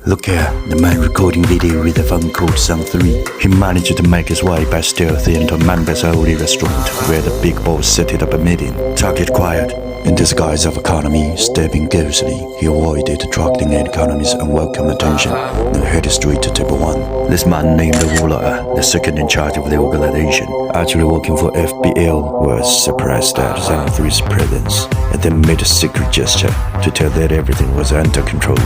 Look here, the man recording video with a phone called Zone 3. He managed to make his way by stealth into a members-only restaurant where the big boss set up a meeting. Target quiet. In disguise of economy, stepping ghostly, he avoided attracting any economy's unwelcome attention and headed straight to table 1. This man named Wula, the second in charge of the organization, actually working for FBL, was surprised at Zone 3's presence and then made a secret gesture to tell that everything was under control.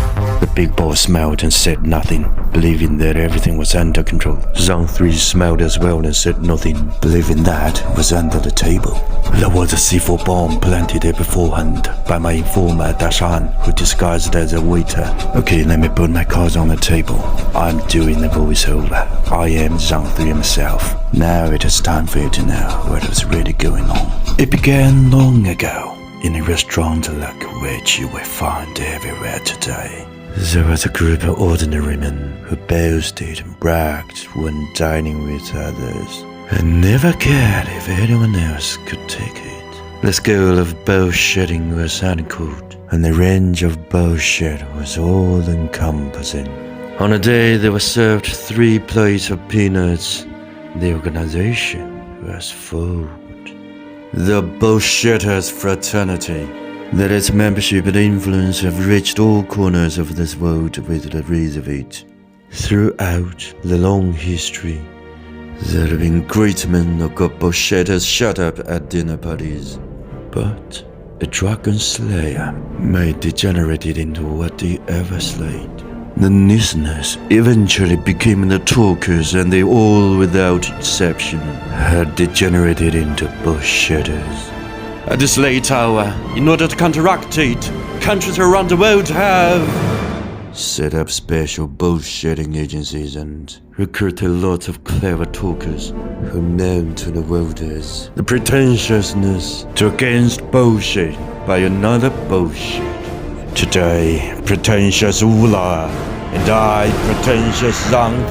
The big boss smiled and said nothing, believing that everything was under control. Zone 3 smiled as well and said nothing, believing that was under the table. There was a C4 bomb planted there beforehand by my informer Dashan, who disguised as a waiter. Okay, let me put my cards on the table. I'm doing the voiceover. I am Zone 3 myself. Now it is time for you to know what was really going on. It began long ago, in a restaurant like which you will find everywhere today. There was a group of ordinary men who boasted and bragged when dining with others, and never cared if anyone else could take it. The school of bullshitting was uncalled, and the range of bullshit was all-encompassing. On a day they were served 3 plates of peanuts. The organization was formed. The Bullshitters Fraternity. That its membership and influence have reached all corners of this world with the rise of it. Throughout the long history, there have been great men who got bullshitters shut up at dinner parties. But a dragon slayer may degenerate into what they ever slayed. The listeners eventually became the talkers, and they all, without exception, had degenerated into bullshitters. At this late hour, in order to counteract it, countries around the world have set up special bullshitting agencies and recruited lots of clever talkers who are known to the world as the pretentiousness to against bullshit by another bullshit. Today, pretentious Ula and I, pretentious Zone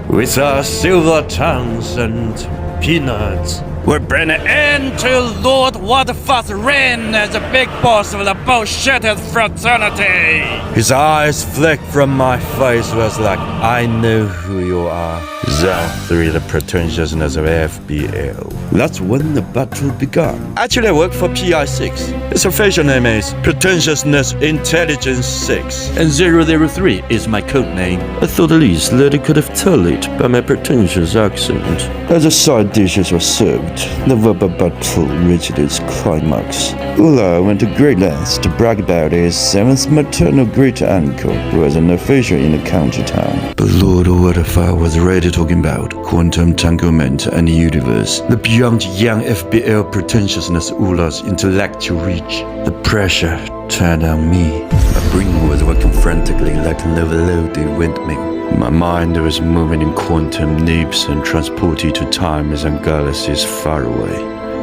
3, with our silver tongues and peanuts, we're bringing an end to Lord Waterfall's reign as the big boss of the Bullshitters Fraternity. His eyes flicked from my face was like, I know who you are. Zone 3, the pretentiousness of FBL. That's when the battle began. Actually, I work for PI6. Its official name is Pretentiousness Intelligence 6. And 003 is my code name. I thought at least that I could have told it by my pretentious accent. As the side dishes were served, the verbal battle reached its climax. Ula went to great lengths to brag about his 7th maternal great-uncle, who was an official in the county town. But Lord Waterfall was already talking about quantum entanglement and the universe, the beyond young FBL pretentiousness Ula's intellectual reach. The pressure turned on me. My brain was working frantically like an overloaded windmill. My mind was moving in quantum leaps and transported to times and galaxies far away.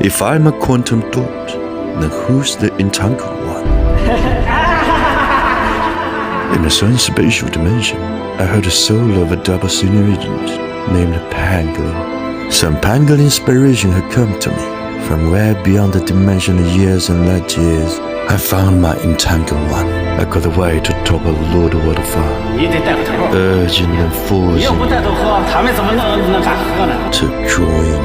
If I'm a quantum dot, then who's the entangled one? In a certain spatial dimension, I heard the soul of a double senior agent named Pangolin. Some Pangolin inspiration had come to me from way beyond the dimension of years and light years. I found my entangled one. I got away to topple Lord Waterfall, urging and forcing to join.